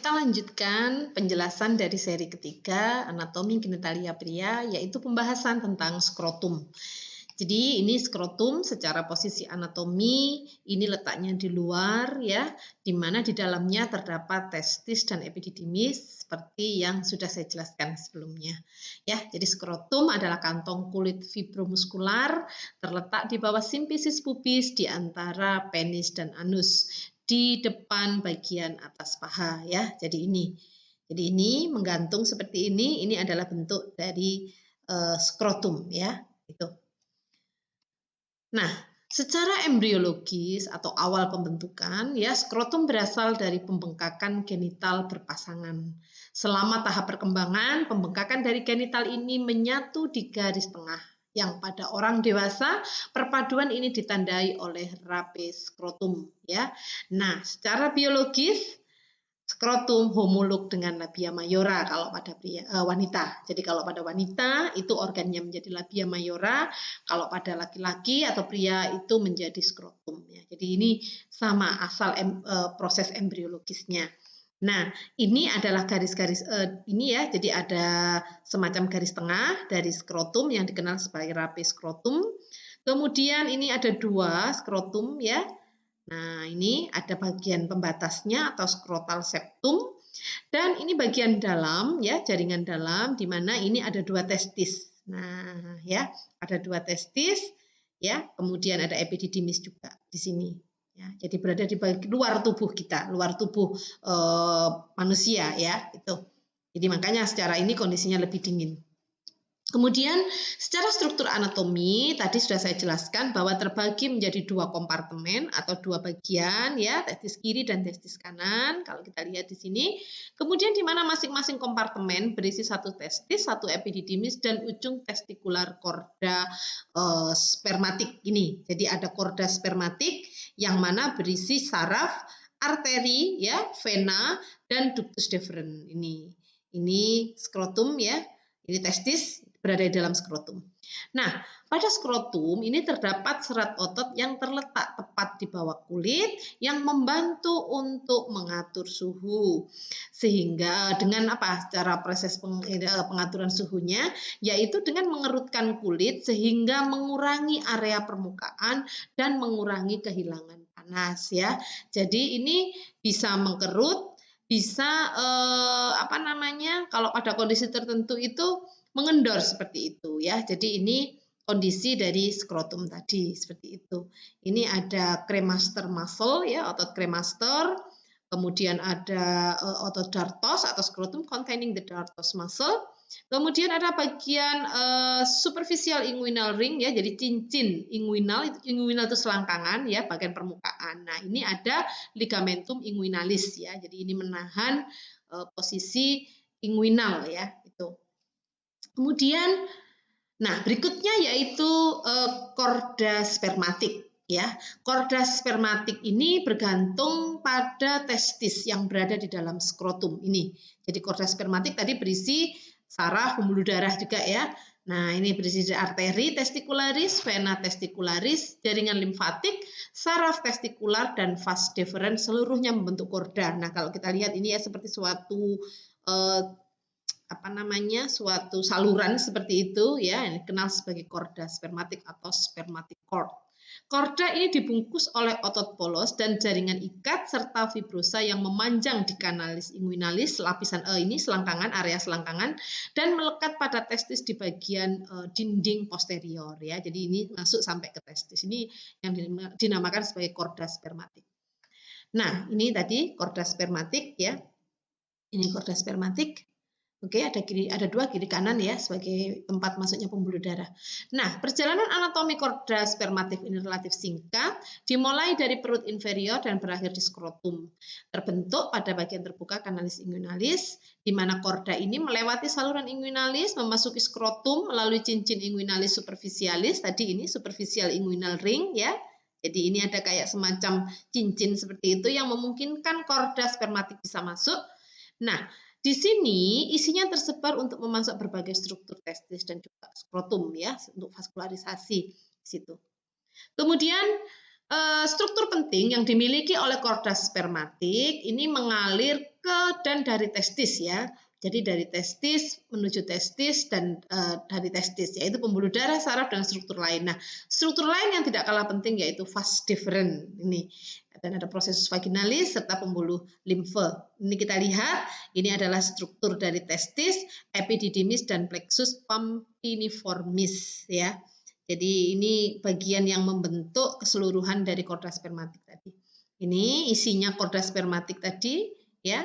kita lanjutkan penjelasan dari seri ketiga anatomi genitalia pria, yaitu pembahasan tentang skrotum. Jadi ini skrotum secara posisi anatomi, ini letaknya di luar ya, di mana di dalamnya terdapat testis dan epididymis seperti yang sudah saya jelaskan sebelumnya. Ya, jadi skrotum adalah kantong kulit fibromuskular terletak di bawah simfisis pubis di antara penis dan anus di depan bagian atas paha ya. Jadi ini menggantung seperti ini adalah bentuk dari skrotum ya, itu. Nah, secara embriologis atau awal pembentukan, ya skrotum berasal dari pembengkakan genital berpasangan. Selama tahap perkembangan, pembengkakan dari genital ini menyatu di garis tengah. Yang pada orang dewasa, perpaduan ini ditandai oleh rape skrotum. Ya, nah secara biologis skrotum homolog dengan labia mayora kalau pada wanita. Jadi kalau pada wanita itu organnya menjadi labia mayora, kalau pada laki-laki atau pria itu menjadi skrotum. Ya. Jadi ini sama asal proses embriologisnya. Nah, ini adalah garis-garis ini ya. Jadi ada semacam garis tengah dari skrotum yang dikenal sebagai rape skrotum. Kemudian ini ada dua skrotum ya. Nah, ini ada bagian pembatasnya atau skrotal septum dan ini bagian dalam ya, jaringan dalam di mana ini ada dua testis. Nah, ya, ada dua testis ya, kemudian ada epididymis juga di sini. Ya, jadi berada di luar tubuh kita, luar tubuh manusia ya, itu. Jadi makanya secara ini kondisinya lebih dingin. Kemudian secara struktur anatomi tadi sudah saya jelaskan bahwa terbagi menjadi dua kompartemen atau dua bagian ya, testis kiri dan testis kanan kalau kita lihat di sini. Kemudian di mana masing-masing kompartemen berisi satu testis, satu epididymis dan ujung testikular korda spermatik ini. Jadi ada korda spermatik yang mana berisi saraf, arteri ya, vena dan ductus deferens ini. Ini skrotum ya. Ini testis berada di dalam skrotum. Nah, pada skrotum ini terdapat serat otot yang terletak tepat di bawah kulit yang membantu untuk mengatur suhu. Sehingga dengan cara proses pengaturan suhunya, yaitu dengan mengerutkan kulit sehingga mengurangi area permukaan dan mengurangi kehilangan panas ya. Jadi ini bisa mengkerut, bisa kalau pada kondisi tertentu itu mengendor seperti itu ya. Jadi ini kondisi dari skrotum tadi seperti itu. Ini ada cremaster muscle ya, otot cremaster. Kemudian ada otot dartos atau skrotum containing the dartos muscle. Kemudian ada bagian superficial inguinal ring ya, jadi cincin inguinal itu selangkangan ya, bagian permukaan. Nah, ini ada ligamentum inguinalis ya. Jadi ini menahan posisi inguinal ya, itu. Kemudian nah, berikutnya yaitu korda spermatik ya. Korda spermatik ini bergantung pada testis yang berada di dalam skrotum ini. Jadi korda spermatik tadi berisi saraf, pembuluh darah juga ya. Nah, ini berisi arteri testicularis, vena testicularis, jaringan limfatik, saraf testikular dan vas deferens seluruhnya membentuk korda. Nah, kalau kita lihat ini ya seperti suatu suatu saluran seperti itu ya, yang dikenal sebagai korda spermatik atau spermatic cord. Korda ini dibungkus oleh otot polos dan jaringan ikat serta fibrosa yang memanjang di kanalis inguinalis, lapisan ini selangkangan, area selangkangan, dan melekat pada testis di bagian dinding posterior ya. Jadi ini masuk sampai ke testis. Ini yang dinamakan sebagai korda spermatik. Nah, ini tadi korda spermatik ya. Ini korda spermatik. Oke, ada dua kiri kanan ya sebagai tempat masuknya pembuluh darah. Nah, perjalanan anatomi korda spermatik ini relatif singkat, dimulai dari perut inferior dan berakhir di skrotum. Terbentuk pada bagian terbuka kanalis inguinalis, di mana korda ini melewati saluran inguinalis, memasuki skrotum melalui cincin inguinalis superficialis, tadi ini superficial inguinal ring ya. Jadi ini ada kayak semacam cincin seperti itu yang memungkinkan korda spermatik bisa masuk. Nah, di sini isinya tersebar untuk memasok berbagai struktur testis dan juga skrotum ya, untuk vaskularisasi di situ. Kemudian struktur penting yang dimiliki oleh korda spermatik ini mengalir ke dan dari testis ya. Jadi dari testis menuju testis dan dari testis yaitu pembuluh darah, saraf dan struktur lain. Nah, struktur lain yang tidak kalah penting yaitu vas deferens ini. Dan ada proses vaginalis serta pembuluh limfe. Ini kita lihat, ini adalah struktur dari testis, epididymis dan plexus pampiniformis ya. Jadi ini bagian yang membentuk keseluruhan dari korda spermatik tadi. Ini isinya korda spermatik tadi ya.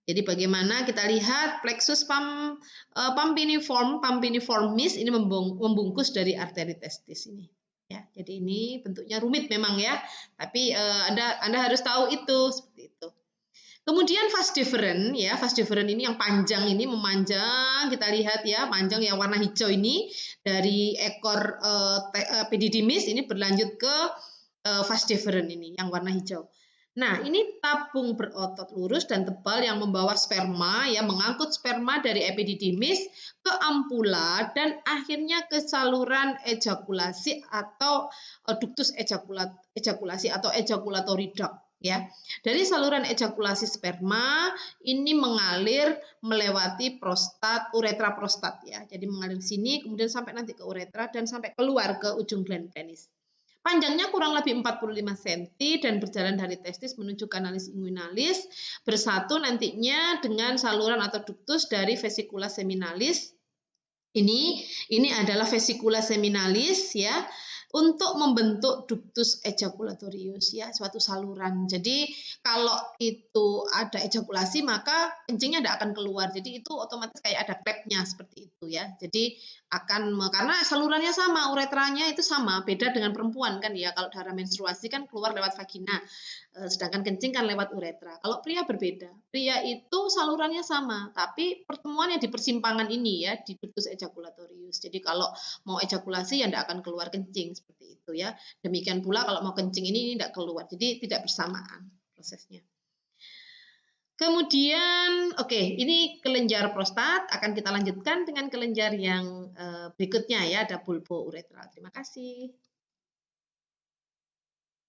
Jadi bagaimana kita lihat plexus pampiniformis ini membungkus dari arteri testis ini. Ya, jadi ini bentuknya rumit memang ya. Tapi Anda harus tahu itu seperti itu. Kemudian vas deferens ya, vas deferens ini yang panjang ini memanjang, kita lihat ya, panjang yang warna hijau ini dari ekor epididymis ini berlanjut ke vas deferens ini yang warna hijau. Nah, ini tabung berotot lurus dan tebal yang membawa sperma ya, mengangkut sperma dari epididymis ke ampula dan akhirnya ke saluran ejakulasi atau ductus ejakulasi atau ejaculatory duct ya. Dari saluran ejakulasi sperma ini mengalir melewati prostat, uretra prostat ya. Jadi mengalir sini kemudian sampai nanti ke uretra dan sampai keluar ke ujung gland penis. Panjangnya kurang lebih 45 cm dan berjalan dari testis menuju kanalis inguinalis, bersatu nantinya dengan saluran atau ductus dari vesicula seminalis. Ini adalah vesicula seminalis ya, untuk membentuk ductus ejaculatorius ya, suatu saluran. Jadi kalau itu ada ejakulasi maka kencingnya tidak akan keluar. Jadi itu otomatis kayak ada klep-nya seperti itu ya. Jadi karena salurannya sama, uretranya itu sama, beda dengan perempuan kan ya. Kalau darah menstruasi kan keluar lewat vagina, sedangkan kencing kan lewat uretra. Kalau pria berbeda. Pria itu salurannya sama, tapi pertemuannya di persimpangan ini ya, di ductus ejaculatorius. Jadi kalau mau ejakulasi ya tidak akan keluar kencing seperti itu ya. Demikian pula kalau mau kencing ini tidak keluar. Jadi tidak bersamaan prosesnya. Kemudian, ini kelenjar prostat. Akan kita lanjutkan dengan kelenjar yang berikutnya ya, ada bulbo uretral. Terima kasih.